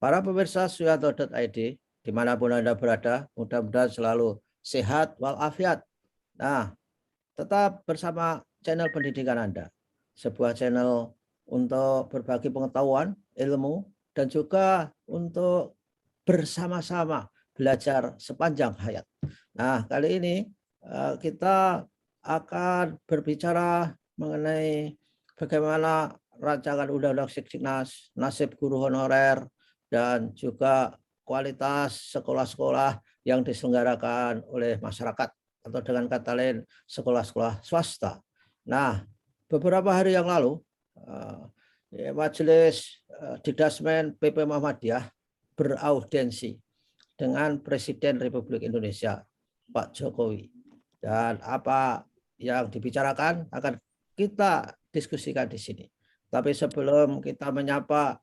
Para pemirsa Suyanto.id, dimanapun Anda berada, mudah-mudahan selalu sehat walafiat. Nah, tetap bersama channel pendidikan Anda, sebuah channel untuk berbagi pengetahuan, ilmu, dan juga untuk bersama-sama belajar sepanjang hayat. Nah, kali ini kita akan berbicara mengenai bagaimana rancangan Undang-Undang Siknas, nasib guru honorer, dan juga kualitas sekolah-sekolah yang diselenggarakan oleh masyarakat, atau dengan kata lain sekolah-sekolah swasta. Nah, beberapa hari yang lalu Majelis Dikdasmen PP Muhammadiyah beraudiensi dengan Presiden Republik Indonesia Pak Jokowi, dan apa yang dibicarakan akan kita diskusikan di sini. Tapi sebelum kita menyapa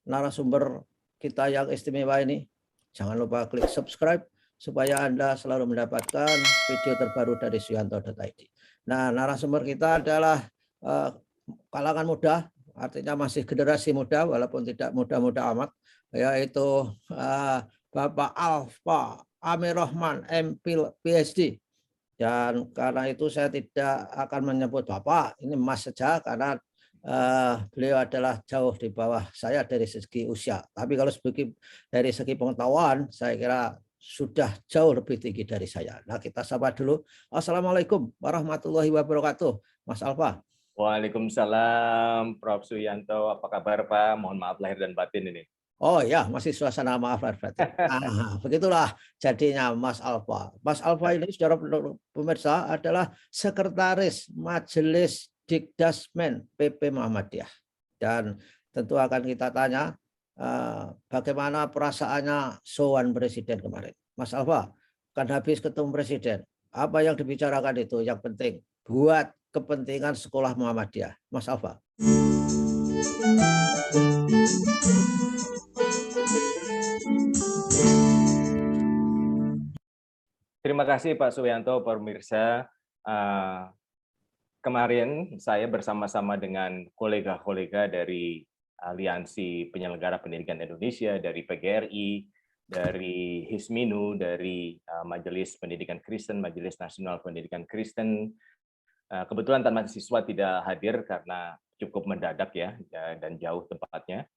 narasumber kita yang istimewa ini, jangan lupa klik subscribe supaya Anda selalu mendapatkan video terbaru dari Suyanto.id. Nah, narasumber kita adalah kalangan muda, artinya masih generasi muda walaupun tidak muda-muda amat, yaitu Bapak Alfa Amir Rahman, MPhil PhD. Dan karena itu saya tidak akan menyebut Bapak, ini Mas saja, karena beliau adalah jauh di bawah saya dari segi usia. Tapi kalau dari segi pengetahuan, saya kira sudah jauh lebih tinggi dari saya. Nah, kita sapa dulu. Assalamualaikum warahmatullahi wabarakatuh, Mas Alfa. Waalaikumsalam, Prof. Suyanto. Apa kabar, Pak? Mohon maaf lahir dan batin ini. Oh ya, masih suasana maaf lahir batin. Nah, begitulah jadinya Mas Alfa. Mas Alfa ini, saudara pemirsa, adalah Sekretaris Majelis Dikdasmen PP Muhammadiyah. Dan tentu akan kita tanya bagaimana perasaannya sowan Presiden kemarin. Mas Alfa, kan habis ketemu Presiden. Apa yang dibicarakan itu yang penting buat kepentingan sekolah Muhammadiyah, Mas Alfa? Terima kasih Pak Suyanto, pemirsa. Kemarin saya bersama-sama dengan kolega-kolega dari Aliansi Penyelenggara Pendidikan Indonesia, dari PGRI, dari Hisminu, dari Majelis Pendidikan Kristen, Majelis Nasional Pendidikan Kristen. Kebetulan teman siswa tidak hadir karena cukup mendadak ya, dan jauh tempatnya.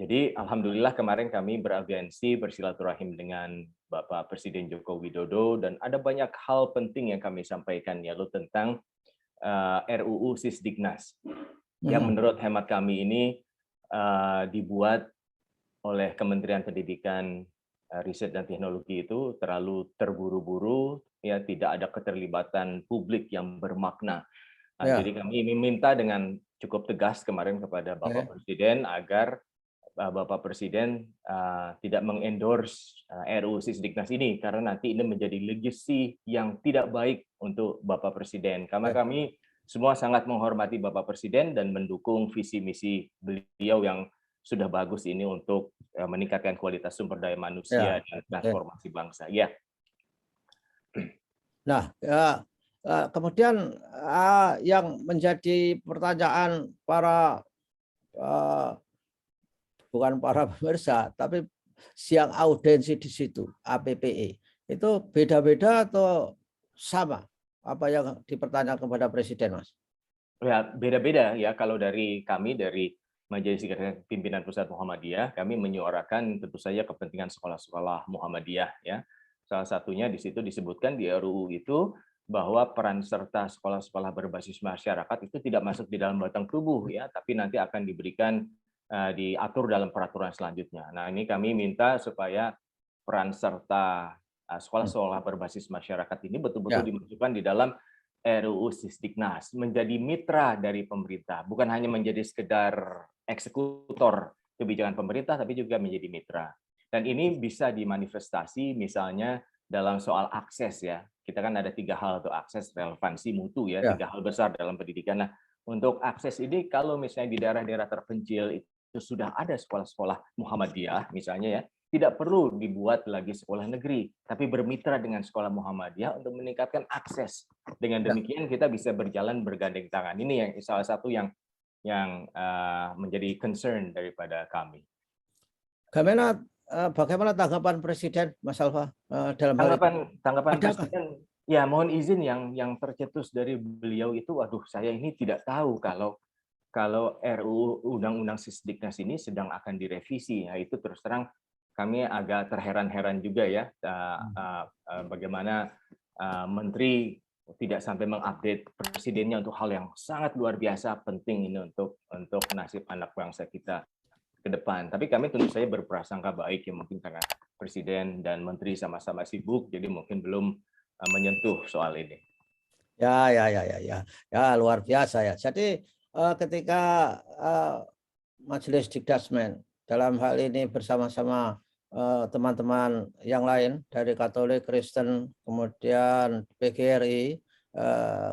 Jadi alhamdulillah kemarin kami beraudiensi bersilaturahim dengan Bapak Presiden Joko Widodo, dan ada banyak hal penting yang kami sampaikan, yaitu tentang RUU Sisdiknas yang menurut hemat kami ini dibuat oleh Kementerian Pendidikan, Riset dan Teknologi itu terlalu terburu-buru, ya, tidak ada keterlibatan publik yang bermakna. Jadi kami meminta dengan cukup tegas kemarin kepada Bapak Presiden agar Bapak Presiden tidak mengendorse RUU Sisdiknas ini, karena nanti ini menjadi legacy yang tidak baik untuk Bapak Presiden. Karena kami semua sangat menghormati Bapak Presiden dan mendukung visi misi beliau yang sudah bagus ini untuk meningkatkan kualitas sumber daya manusia dan transformasi bangsa. Ya. Nah, kemudian yang menjadi pertanyaan para bukan para pemirsa, tapi siang audiensi di situ, APPE, itu beda-beda atau sama apa yang dipertanyakan kepada Presiden, Mas? Ya, beda-beda ya. Kalau dari kami, dari Majelis Pimpinan Pusat Muhammadiyah, kami menyuarakan tentu saja kepentingan sekolah-sekolah Muhammadiyah ya. Salah satunya di situ disebutkan di RUU itu bahwa peran serta sekolah-sekolah berbasis masyarakat itu tidak masuk di dalam batang tubuh ya, tapi nanti akan diberikan diatur dalam peraturan selanjutnya. Nah, ini kami minta supaya peran serta sekolah-sekolah berbasis masyarakat ini betul-betul dimasukkan di dalam RUU Sisdiknas, menjadi mitra dari pemerintah, bukan hanya menjadi sekedar eksekutor kebijakan pemerintah, tapi juga menjadi mitra. Dan ini bisa dimanifestasi misalnya dalam soal akses ya. Kita kan ada 3 hal tuh, akses, relevansi, mutu ya, 3 hal besar dalam pendidikan. Nah, untuk akses ini kalau misalnya di daerah-daerah terpencil itu sudah ada sekolah-sekolah Muhammadiyah misalnya ya, tidak perlu dibuat lagi sekolah negeri, tapi bermitra dengan sekolah Muhammadiyah untuk meningkatkan akses. Dengan demikian kita bisa berjalan bergandeng tangan. Ini yang salah satu yang menjadi concern daripada kami. bagaimana tanggapan Presiden, Mas Alfa, dalam hal ini? Tanggapan Adakah? Presiden, ya mohon izin yang tercetus dari beliau itu, waduh saya ini tidak tahu kalau RUU Undang-Undang Sisdiknas ini sedang akan direvisi. Nah, itu terus terang kami agak terheran-heran juga ya, bagaimana Menteri tidak sampai mengupdate presidennya untuk hal yang sangat luar biasa penting ini untuk nasib anak bangsa kita ke depan. Tapi kami tentu saja berprasangka baik ya, mungkin karena Presiden dan Menteri sama-sama sibuk, jadi mungkin belum menyentuh soal ini. Ya, luar biasa ya. Jadi ketika Majelis Dikdasmen dalam hal ini bersama-sama teman-teman yang lain dari Katolik, Kristen, kemudian PGRI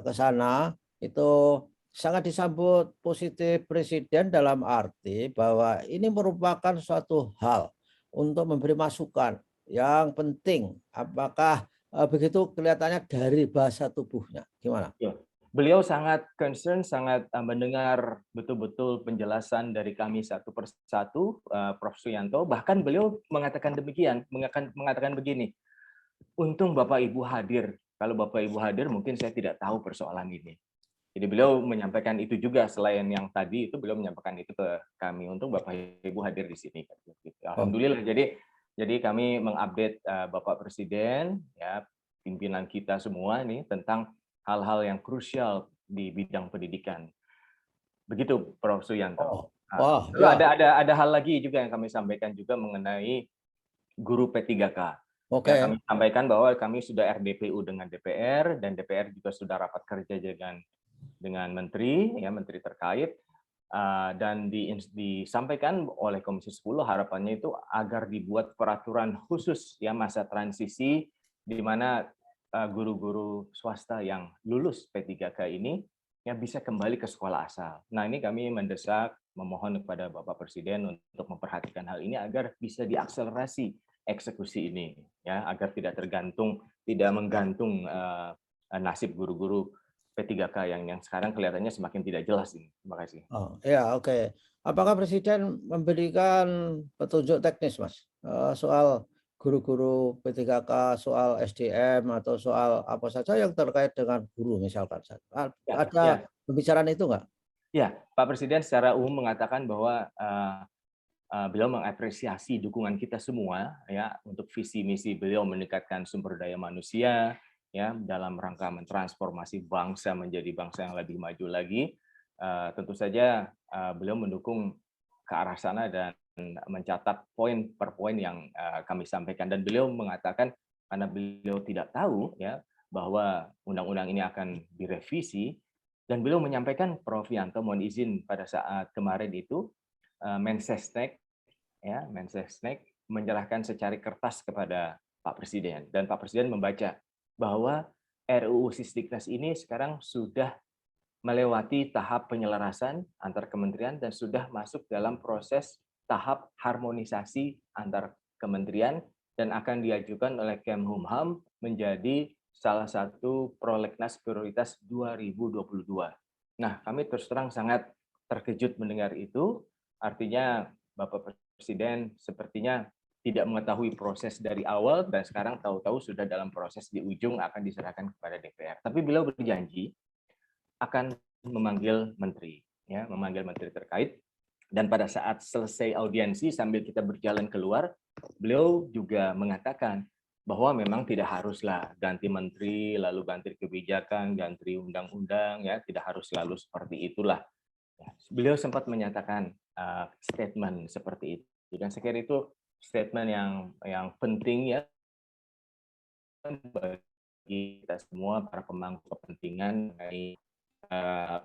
ke sana, itu sangat disambut positif Presiden dalam arti bahwa ini merupakan suatu hal untuk memberi masukan yang penting. Apakah begitu kelihatannya dari bahasa tubuhnya? Gimana? Ya. Beliau sangat concern, sangat mendengar betul-betul penjelasan dari kami satu persatu, Prof. Suyanto. Bahkan beliau mengatakan demikian, mengatakan begini, untung Bapak Ibu hadir. Kalau Bapak Ibu hadir, mungkin saya tidak tahu persoalan ini. Jadi beliau menyampaikan itu juga, selain yang tadi itu beliau menyampaikan itu ke kami, untung Bapak Ibu hadir di sini. Alhamdulillah. Jadi kami mengupdate Bapak Presiden, ya pimpinan kita semua nih tentang hal-hal yang krusial di bidang pendidikan. Begitu, Prof. Suyanto. Lalu Ya. ada hal lagi juga yang kami sampaikan juga mengenai guru P3K. Ya, kami sampaikan bahwa kami sudah RDPU dengan DPR, dan DPR juga sudah rapat kerja dengan menteri, ya menteri terkait, dan disampaikan oleh Komisi 10 harapannya itu agar dibuat peraturan khusus ya masa transisi di mana guru-guru swasta yang lulus P3K ini ya bisa kembali ke sekolah asal. Nah, ini kami mendesak, memohon kepada Bapak Presiden untuk memperhatikan hal ini agar bisa diakselerasi eksekusi ini, ya agar tidak menggantung nasib guru-guru P3K yang sekarang kelihatannya semakin tidak jelas ini. Terima kasih. Oh, ya, oke. Apakah Presiden memberikan petunjuk teknis, Mas, soal guru-guru P3K, soal SDM, atau soal apa saja yang terkait dengan guru misalkan? Ada pembicaraan itu nggak? Ya, Pak Presiden secara umum mengatakan bahwa beliau mengapresiasi dukungan kita semua ya untuk visi misi beliau meningkatkan sumber daya manusia ya dalam rangka mentransformasi bangsa menjadi bangsa yang lebih maju lagi. Tentu saja beliau mendukung ke arah sana dan mencatat poin per poin yang kami sampaikan, dan beliau mengatakan karena beliau tidak tahu ya bahwa undang-undang ini akan direvisi, dan beliau menyampaikan, Prof. Yanto mohon izin, pada saat kemarin itu Mensesnek menyerahkan secari kertas kepada Pak Presiden, dan Pak Presiden membaca bahwa RUU Sisdiknas ini sekarang sudah melewati tahap penyelarasan antar kementerian dan sudah masuk dalam proses tahap harmonisasi antar kementerian dan akan diajukan oleh Kemhumham menjadi salah satu prolegnas prioritas 2022. Nah, kami terus terang sangat terkejut mendengar itu, artinya Bapak Presiden sepertinya tidak mengetahui proses dari awal dan sekarang tahu-tahu sudah dalam proses di ujung akan diserahkan kepada DPR. Tapi beliau berjanji akan memanggil menteri terkait, dan pada saat selesai audiensi sambil kita berjalan keluar, beliau juga mengatakan bahwa memang tidak haruslah ganti menteri lalu ganti kebijakan, ganti undang-undang ya, tidak harus selalu seperti itulah. Beliau sempat menyatakan statement seperti itu, dan saya kira itu statement yang penting ya bagi kita semua para pemangku kepentingan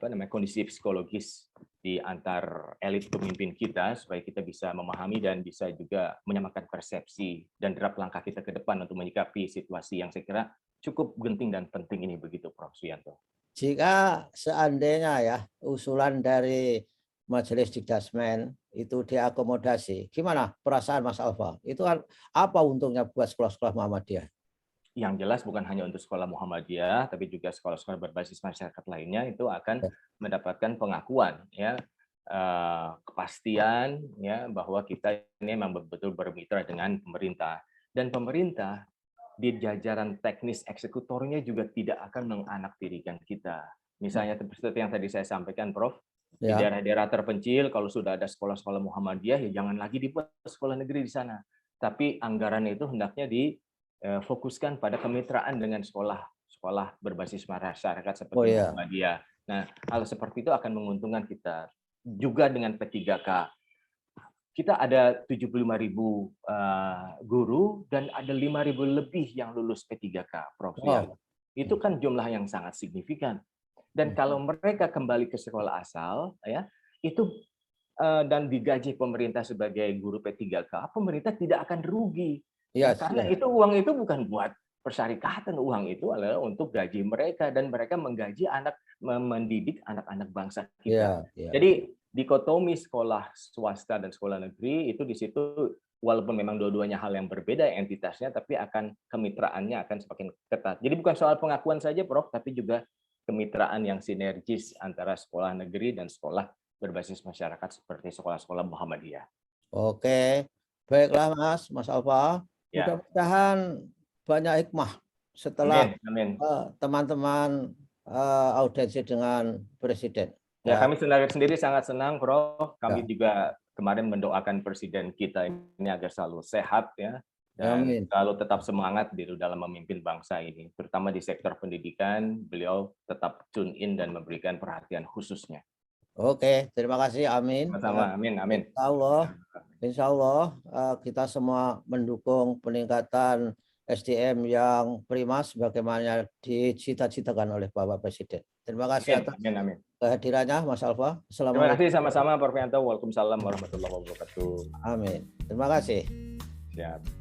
mengenai kondisi psikologis di antar elit pemimpin kita supaya kita bisa memahami dan bisa juga menyamakan persepsi dan derap langkah kita ke depan untuk menyikapi situasi yang saya kira cukup genting dan penting ini, begitu Prof. Suyanto. Jika seandainya ya usulan dari Majelis Dikdasmen itu diakomodasi, gimana perasaan Mas Alfa? Itu apa untungnya buat sekolah-sekolah Muhammadiyah? Yang jelas bukan hanya untuk sekolah Muhammadiyah, tapi juga sekolah-sekolah berbasis masyarakat lainnya itu akan mendapatkan pengakuan ya kepastian ya bahwa kita ini memang betul-betul bermitra dengan pemerintah, dan pemerintah di jajaran teknis eksekutornya juga tidak akan menganaktirikan kita. Misalnya seperti yang tadi saya sampaikan, Prof, di Ya. daerah-daerah terpencil kalau sudah ada sekolah-sekolah Muhammadiyah ya jangan lagi dibuat sekolah negeri di sana. Tapi anggaran itu hendaknya difokuskan pada kemitraan dengan sekolah berbasis masyarakat Oh seperti ya. Muhammadiyah. Nah, hal seperti itu akan menguntungkan kita. Juga dengan P3K. Kita ada 75.000 guru dan ada 5.000 lebih yang lulus P3K, Prof. Ya. Wow. Itu kan jumlah yang sangat signifikan. Dan kalau mereka kembali ke sekolah asal, ya itu dan digaji pemerintah sebagai guru P3K, pemerintah tidak akan rugi. Ya, Yes, karena yes. itu uang itu bukan buat persyarikatan, uang itu adalah untuk gaji mereka dan mereka menggaji mendidik anak-anak bangsa kita. Ya, ya. Jadi dikotomi sekolah swasta dan sekolah negeri itu di situ walaupun memang dua-duanya hal yang berbeda entitasnya, tapi akan kemitraannya akan semakin ketat. Jadi bukan soal pengakuan saja, Prof, tapi juga kemitraan yang sinergis antara sekolah negeri dan sekolah berbasis masyarakat seperti sekolah-sekolah Muhammadiyah. Oke, baiklah Mas Alfa. Ya. Mudah-mudahan banyak hikmah setelah Amin. teman-teman audiensi dengan Presiden. Ya, kami sendiri sangat senang, Prof. Kami Ya. juga kemarin mendoakan Presiden kita ini agar selalu sehat ya dan Amin. selalu tetap semangat dalam memimpin bangsa ini, terutama di sektor pendidikan. Beliau tetap tune in dan memberikan perhatian khususnya. Oke, terima kasih. Amin. Sama-sama, amin. Insya Allah kita semua mendukung peningkatan SDM yang prima sebagaimana dicita-citakan oleh Bapak Presiden. Terima kasih atas Amin. kehadirannya, Mas Alfa. Terima kasih sama-sama, Prof. Yanto. Waalaikumsalam warahmatullahi wabarakatuh. Amin. Terima kasih. Siap.